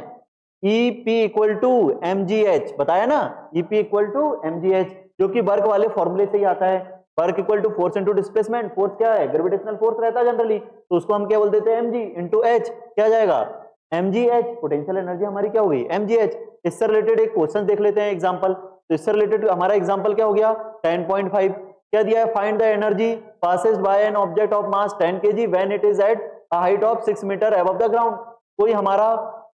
EP इक्वल टू mgh बताया ना, EP इक्वल टू mgh, जो कि वर्क वाले फॉर्मूले से ही आता है। Work equal to force into displacement, force क्या है, ग्रेविटेशनल फोर्स रहता है जनरली, तो उसको हम क्या बोल देते हैं, mg इंटू h, क्या जाएगा, mgh। पोटेंशियल एनर्जी हमारी क्या होगी, mgh। इससे रिलेटेड एक क्वेश्चन देख लेते हैं एग्जांपल। तो इससे रिलेटेड हमारा एग्जांपल क्या हो गया, 10.5 क्या दिया है, find the energy passes by an object of mass 10 kg when it is at a height of 6 metre above the ground. कोई हमारा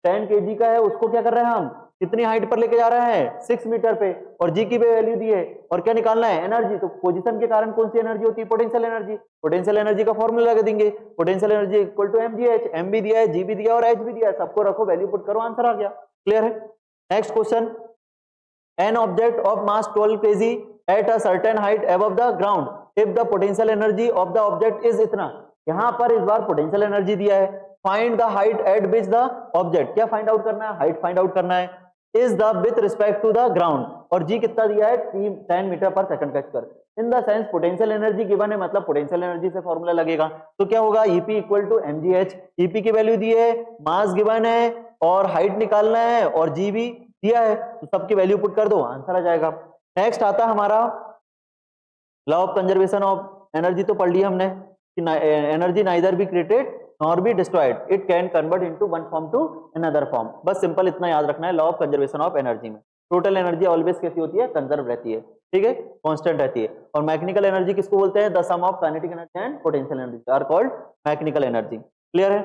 10 kg का है, उसको क्या कर रहे हैं हम, कितनी हाइट पर लेके जा रहे हैं, 6 मीटर पे, और जी की वैल्यू दी है, और क्या निकालना है, एनर्जी। तो पोजीशन के कारण कौन सी एनर्जी होती है, पोटेंशियल एनर्जी। पोटेंशियल एनर्जी का फॉर्मूला लगा देंगे, potential energy equal to mgh, m भी दिया है, g भी दिया है और h भी दिया है, सबको रखो, वैल्यू पुट करो, आंसर आ गया। क्लियर है। Next question, N object of mass 12 kg at a certain height above the ground if the potential energy of the object is इतना। यहां पर इस बार पोटेंशियल एनर्जी दिया है, find the height at which the object, क्या फाइंड आउट करना है, हाइट फाइंड आउट करना है। Is the with respect to the ground, और जी कितना दिया है 10 मीटर पर सेकंड का square. In the sense potential energy given है, मतलब पोटेंशियल एनर्जी से फॉर्मूला लगेगा, तो क्या होगा EP equal to mgh। EP की वैल्यू दी है, मास गिवन है और हाइट निकालना है और जी भी दिया है, तो सबकी वैल्यू पुट कर दो, आंसर आ जाएगा। नेक्स्ट आता है हमारा law of conservation of energy, तो पढ़ लिया हमने कि energy neither be created nor be destroyed, it can convert into one form to another form. बस सिंपल इतना याद रखना है law of conservation of energy में। टोटल एनर्जी ऑलवेज कैसी होती है, कंजर्व रहती है, ठीक है, कांस्टेंट रहती है। और मैकेनिकल एनर्जी किसको बोलते हैं, the sum of kinetic energy and potential energy are called mechanical energy. Clear है?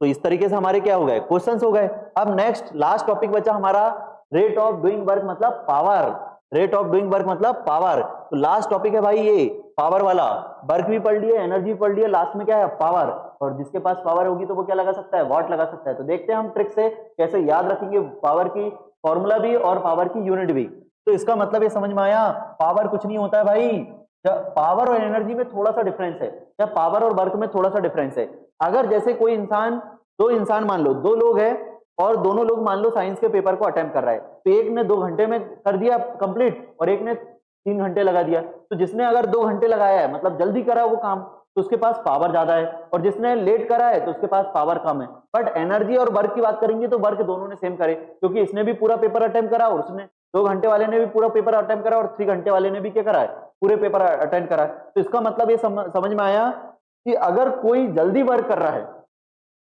तो इस तरीके से हमारे क्या हो गए, क्वेश्चंस हो गए। अब नेक्स्ट लास्ट टॉपिक बचा हमारा रेट ऑफ डूइंग वर्क मतलब power. Rate of doing work मतलब पावर। तो लास्ट टॉपिक है भाई ये पावर वाला। वर्क भी पढ़ लिए, एनर्जी भी पढ़ लिए, लास्ट में क्या है, पावर। और जिसके पास पावर होगी तो वो क्या लगा सकता है, वॉट लगा सकता है। तो देखते हैं हम ट्रिक से कैसे याद रखेंगे पावर की फॉर्मूला भी और पावर की यूनिट भी। तो इसका मतलब ये समझ में आया, पावर कुछ नहीं होता है भाई, पावर और एनर्जी में थोड़ा सा डिफरेंस है, या पावर और वर्क में थोड़ा सा डिफरेंस है। अगर जैसे कोई इंसान, दो इंसान मान लो, दो लोग हैं और दोनों लोग मान लो साइंस के पेपर को अटेम्प्ट कर रहा है, तो एक ने 2 घंटे में कर दिया कंप्लीट और एक ने 3 घंटे लगा दिया। तो जिसने अगर 2 घंटे लगाया है, मतलब जल्दी करा वो काम, तो उसके पास पावर ज्यादा है, और जिसने लेट करा है तो उसके पास पावर कम है। बट एनर्जी और वर्क की बात करेंगे तो वर्क दोनों ने सेम करे, क्योंकि इसने भी पूरा पेपर अटेम्प्ट करा और उसने 2 घंटे वाले ने भी पूरा पेपर अटेम्प्ट करा और 3 घंटे वाले ने भी क्या करा है, पूरे पेपर अटेंड करा। तो इसका मतलब ये समझ में आया कि अगर कोई जल्दी वर्क कर रहा है,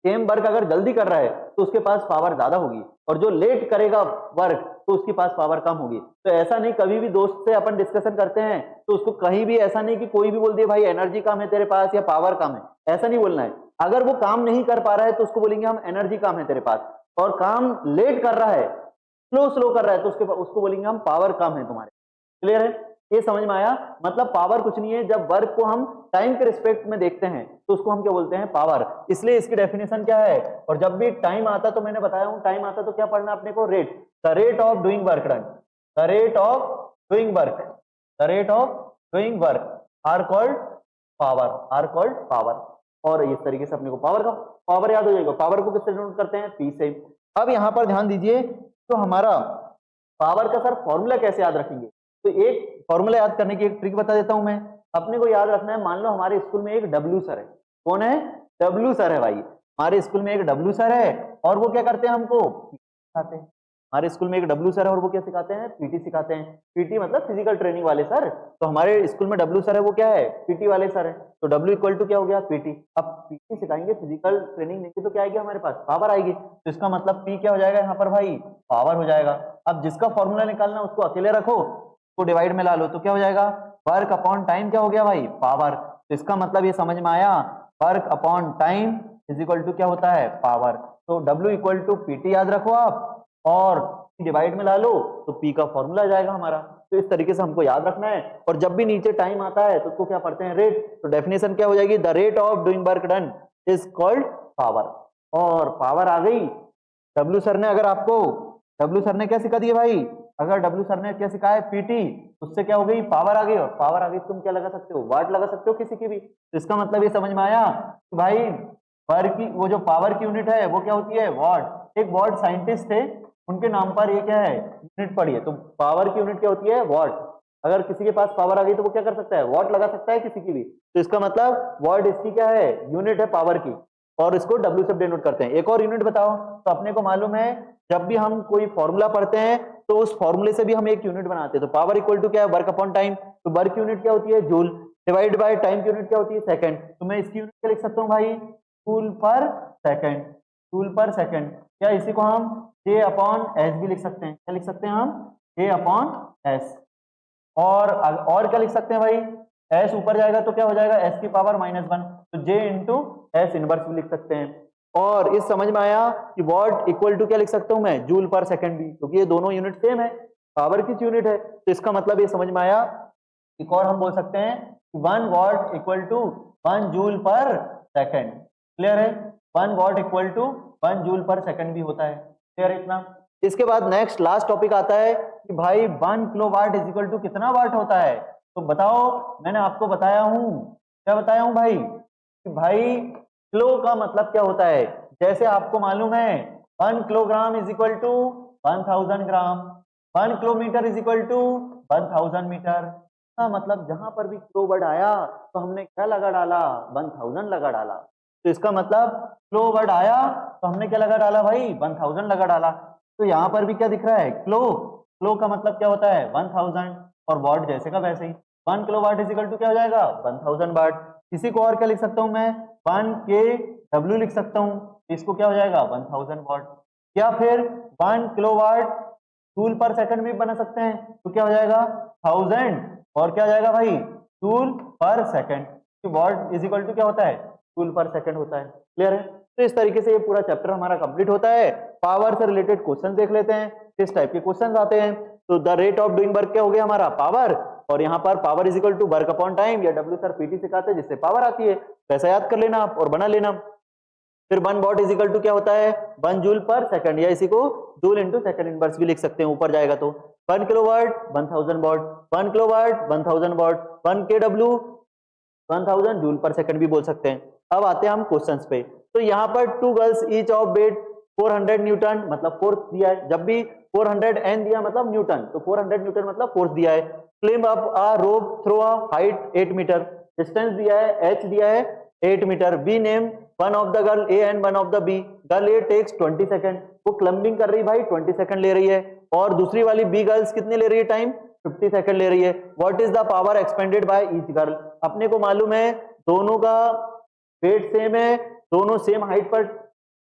सेम वर्क अगर जल्दी कर रहा है तो उसके पास पावर ज्यादा होगी, और जो लेट करेगा वर्क तो उसके पास पावर कम होगी। तो ऐसा नहीं, कभी भी दोस्त से अपन डिस्कशन करते हैं तो उसको कहीं भी ऐसा नहीं कि कोई भी बोल दिए भाई एनर्जी कम है तेरे पास या पावर कम है, ऐसा नहीं बोलना है। अगर वो काम नहीं कर पा रहा है तो उसको बोलेंगे हम एनर्जी कम है तेरे पास, और काम लेट कर रहा है, स्लो कर रहा है, तो उसको बोलेंगे हम पावर कम है तुम्हारे। क्लियर है? ये समझ में आया? मतलब पावर कुछ नहीं है, जब वर्क को हम टाइम के रिस्पेक्ट में देखते हैं तो उसको हम क्या बोलते हैं, पावर। इसलिए इसकी डेफिनेशन क्या है, और जब भी टाइम आता तो मैंने बताया हूं, टाइम आता तो क्या पढ़ना अपने को, rate, the rate of doing work done, the rate of doing work, the rate of doing work are called power, are called power. और इस तरीके से अपने को पावर का पावर याद हो जाएगा। पावर को किससे डिनोट करते हैं, पी से। अब यहां पर ध्यान दीजिए, तो हमारा पावर का सर फॉर्मूला कैसे याद रखेंगे, तो एक फॉर्मूला याद करने की एक ट्रिक बता देता हूं मैं। अपने को याद रखना है, मान लो हमारे स्कूल में एक डब्लू सर है। कौन है, डब्लू सर है भाई। हमारे स्कूल में एक डब्लू सर है और वो क्या करते हैं, हमको सिखाते हैं। हमारे स्कूल में एक डब्लू सर है और वो क्या सिखाते हैं, पीटी सिखाते हैं। पीटी मतलब फिजिकल ट्रेनिंग वाले सर। तो हमारे स्कूल में डब्लू सर है, वो क्या है, पीटी वाले सर है। तो डब्लू इक्वल टू क्या हो गया, पीटी। अब पीटी सिखाएंगे, फिजिकल ट्रेनिंग देंगे, तो क्या आएगी हमारे पास, पावर आएगी। तो इसका मतलब पी क्या हो जाएगा यहाँ पर भाई, पावर हो जाएगा। अब जिसका फॉर्मूला निकालना उसको अकेले रखो, को डिवाइड में ला लो, तो क्या हो जाएगा, वर्क अपॉन टाइम क्या हो गया भाई, पावर। तो इसका मतलब ये समझ में आया, work upon time is equal to क्या होता है, पावर। तो W इक्वल टू पीटी याद रखो आप, और डिवाइड में ला लो तो P का फॉर्मूला आ जाएगा हमारा। तो इस तरीके से हमको याद रखना है। और जब भी नीचे टाइम आता है तो उसको क्या पढ़ते हैं, रेट। तो डेफिनेशन क्या हो जाएगी, the rate of doing work done is called power. और पावर आ गई। डब्ल्यू सर ने अगर आपको, डब्ल्यू सर ने क्या सिखा दिया भाई, अगर डब्ल्यू सर ने क्या सिखाया, पीटी, उससे क्या हो गई, पावर आ गई। और पावर आ गई, तुम क्या लगा सकते हो, वाट लगा सकते हो किसी की भी। तो इसका मतलब ये समझ में आया कि भाई वर्क की वो जो पावर की यूनिट है वो क्या होती है, वॉट। एक वॉट साइंटिस्ट थे, उनके नाम पर ये क्या है, यूनिट पड़ी है। तो पावर की यूनिट क्या होती है, वॉट। अगर किसी के पास पावर आ गई तो वो क्या कर सकता है, वॉट लगा सकता है किसी की भी। तो इसका मतलब वॉट इसकी क्या है, यूनिट है पावर की, और इसको डब्ल्यू से डिनोट करते हैं। एक और यूनिट बताओ। तो अपने को मालूम है, जब भी हम कोई फॉर्मूला पढ़ते हैं तो उस फॉर्मूले से भी हम एक यूनिट बनाते हैं। तो पावर इक्वल टू क्या है, वर्क अपॉन टाइम। तो वर्क यूनिट क्या होती है, जूल, डिवाइड बाय टाइम की यूनिट क्या होती है, सेकंड। तो मैं इसकी यूनिट क्या लिख सकता हूँ भाई, joule per second, joule per second. या इसी को हम जे अपॉन एस भी लिख सकते हैं। क्या लिख सकते हैं हम, जे अपॉन एस। और क्या लिख सकते हैं भाई, एस ऊपर जाएगा तो क्या हो जाएगा, एस की पावर -1। तो जे इंटू एस इनवर्स भी लिख सकते हैं। और इस समझ में आया कि वॉट इक्वल टू क्या लिख सकता हूं मैं, जूल पर सेकंड भी, क्योंकि ये दोनों यूनिट सेम है, पावर की यूनिट है। तो इसका मतलब ये समझ में आया। एक और हम बोल सकते हैं 1 watt equal to 1 joule per second. Clear है, 1 watt equal to 1 joule per second भी होता है। क्लियर है इतना। इसके बाद नेक्स्ट लास्ट टॉपिक आता है कि भाई 1 किलोवाट इज इक्वल टू कितना वाट होता है। तो बताओ, मैंने आपको बताया हूं, क्या बताया हूं भाई, कि भाई किलो का मतलब क्या होता है। जैसे आपको मालूम है 1 kilogram is equal to 1000 gram, 1 kilometre is equal to 1000 metre. मतलब जहां पर भी किलो वर्ड आया तो हमने क्या लगा डाला, 1000 लगा डाला। तो इसका मतलब किलो वर्ड आया तो हमने क्या लगा डाला भाई, 1000 लगा डाला। तो यहाँ पर भी क्या दिख रहा है, किलो का मतलब क्या होता है 1000, और वाट जैसे का वैसे ही 1 kilowatt is equal to क्या हो जाएगा 1000 वाट। इसी को और क्या लिख सकता हूं मैं, 1 kW लिख सकता हूं, इसको क्या हो जाएगा 1000 वाट। या फिर 1 किलोवाट जूल पर सेकंड में बना सकते हैं, तो क्या हो जाएगा 1000 और क्या हो जाएगा भाई joule per second. Watt is equal to क्या होता है जूल पर सेकंड होता है। क्लियर है। तो इस तरीके से ये पूरा चैप्टर हमारा कंप्लीट होता है। पावर से रिलेटेड क्वेश्चन देख लेते हैं, किस टाइप के क्वेश्चन आते हैं। तो the rate of doing work क्या हो गया हमारा, पावर, और यहाँ पर power is equal to work upon time, या डब्ल्यू सर पीटी सिखाते हैं जिससे पावर आती है, वैसा याद कर लेना आप और बना लेना। फिर 1 वॉट इज इक्वल टू क्या होता है 1 जूल पर सेकंड, या इसी को जूल इंटू सेकंड इनवर्स भी लिख सकते हैं, ऊपर जाएगा तो 1 kilowatt 1000 what, 1 kilowatt 1000 what, 1 kW 1000 joule per second भी बोल सकते हैं। अब आते हैं हम क्वेश्चंस पे। तो यहाँ पर 2 girls each of weight 400 newton, मतलब फोर्स दिया है। जब भी 400 N दिया मतलब न्यूटन, तो 400 न्यूटन मतलब फोर्स दिया है। Climb up a rope through a height 8 metre, distance दिया है h दिया है 8 metre. Be name one of the girl A and one of the B. Girl A takes 20 second, वो क्लम्बिंग कर रही भाई 20 सेकंड ले रही है, और दूसरी वाली बी गर्ल्स कितने ले रही है टाइम 50 सेकंड ले रही है। What is the power expanded by each girl. अपने को मालूम है दोनों का वेट सेम है, दोनों सेम हाइट पर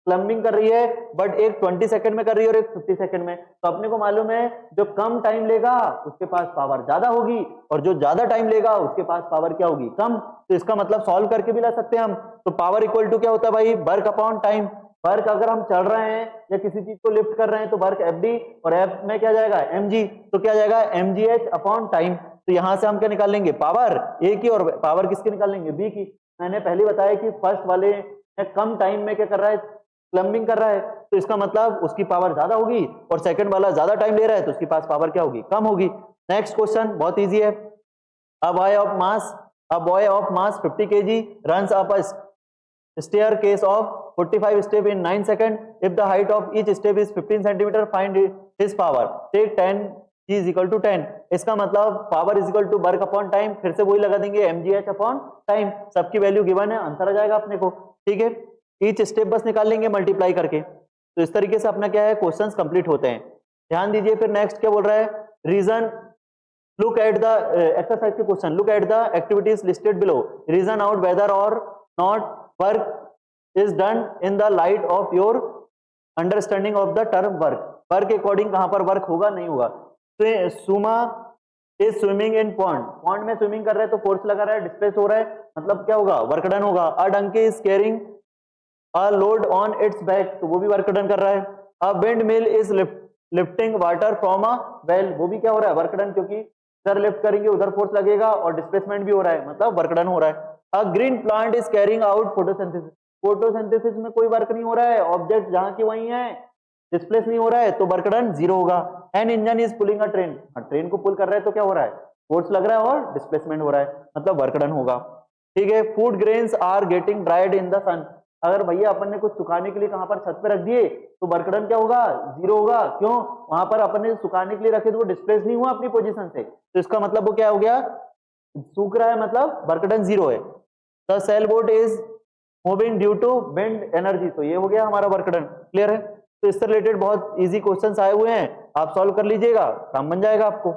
क्लम्बिंग कर रही है, बट एक 20 सेकंड में कर रही है और एक 50 सेकंड में। तो अपने को मालूम है जो कम टाइम लेगा उसके पास पावर ज्यादा होगी, और जो ज्यादा टाइम लेगा उसके पास पावर क्या होगी कम। तो इसका मतलब सॉल्व करके भी ला सकते हैं हम। तो पावर इक्वल टू क्या होता है भाई वर्क अपॉन टाइम। वर्क अगर हम चल रहे हैं या किसी चीज को लिफ्ट कर रहे हैं तो वर्क FD, और एफ में क्या जाएगा mg, तो क्या जाएगा mgh अपॉन टाइम। तो यहां से हम क्या निकाल लेंगे पावर ए की, और पावर किसकी निकाल लेंगे बी की। मैंने पहले बताया कि फर्स्ट वाले कम टाइम में क्या कर रहा है क्लम्बिंग कर रहा है, तो इसका मतलब उसकी पावर ज्यादा होगी, और सेकंड वाला ज्यादा टाइम ले रहा है तो उसके पास पावर क्या होगी कम होगी। नेक्स्ट क्वेश्चन बहुत इजी है। A boy of mass 50 kg runs up a staircase of 45 step in 9 seconds. If the height of each step is 15 centimeter, find his power. Take 10 G is equal to 10. इसका मतलब power is equal to work upon time, फिर से वही लगा देंगे mgh अपॉन टाइम, सबकी वैल्यू गिवन है, आंसर आ जाएगा अपने को। ठीक है, ईच स्टेप बस निकाल लेंगे मल्टीप्लाई करके। तो इस तरीके से अपना क्या है क्वेश्चंस कंप्लीट होते हैं। ध्यान दीजिए। फिर नेक्स्ट क्या बोल रहा है, reason look at the exercise के question, look at the activities listed below, reason out whether or not work is done in the light of your understanding of the term work. Work के अकॉर्डिंग कहां पर वर्क होगा नहीं होगा। तो Suma is swimming in pond, pond में स्विमिंग कर रहा है तो फोर्स लगा रहा है, डिस्प्लेस हो रहा है, मतलब क्या होगा वर्क डन होगा। A donkey is carrying a load on its back, तो वो भी वर्क डन कर रहा है। A windmill is lifting water from a well, वो भी क्या हो रहा है वर्क डन, क्योंकि इधर लिफ्ट करेंगे उधर फोर्स लगेगा और डिस्प्लेसमेंट भी हो रहा है, मतलब वर्क डन हो रहा है। A green plant is carrying out photosynthesis, photosynthesis में कोई वर्क नहीं हो रहा है, ऑब्जेक्ट जहां की वहीं है, डिस्प्लेस नहीं हो रहा है, तो वर्क डन 0 होगा। An engine is pulling a train, train को पुल कर रहा है तो क्या हो रहा है फोर्स लग रहा है और डिस्प्लेसमेंट हो रहा है, मतलब वर्क डन होगा। ठीक है, food grains are getting dried in the sun, अगर भैया अपन ने कुछ सुखाने के लिए कहां पर छत पे रख दिए तो वर्क डन क्या होगा 0 होगा, क्यों वहां पर अपन ने सुखाने के लिए रखे तो वो डिस्प्लेस नहीं हुआ अपनी पोजीशन से, तो इसका मतलब वो क्या हो गया सूख रहा है, मतलब वर्क डन 0 है। The sail boat is moving due to wind energy, तो ये हो गया हमारा वर्क डन। क्लियर है। तो इससे रिलेटेड बहुत इजी क्वेश्चंस आए हुए हैं, आप सॉल्व कर लीजिएगा, काम बन जाएगा आपको।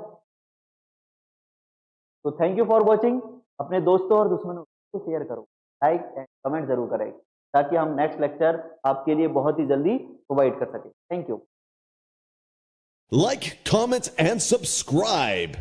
तो थैंक यू फॉर वॉचिंग। अपने दोस्तों और दुश्मनों को शेयर करो, लाइक एंड कमेंट जरूर करें, ताकि हम नेक्स्ट लेक्चर आपके लिए बहुत ही जल्दी प्रोवाइड कर सकें। Thank you. Like, comment, and subscribe.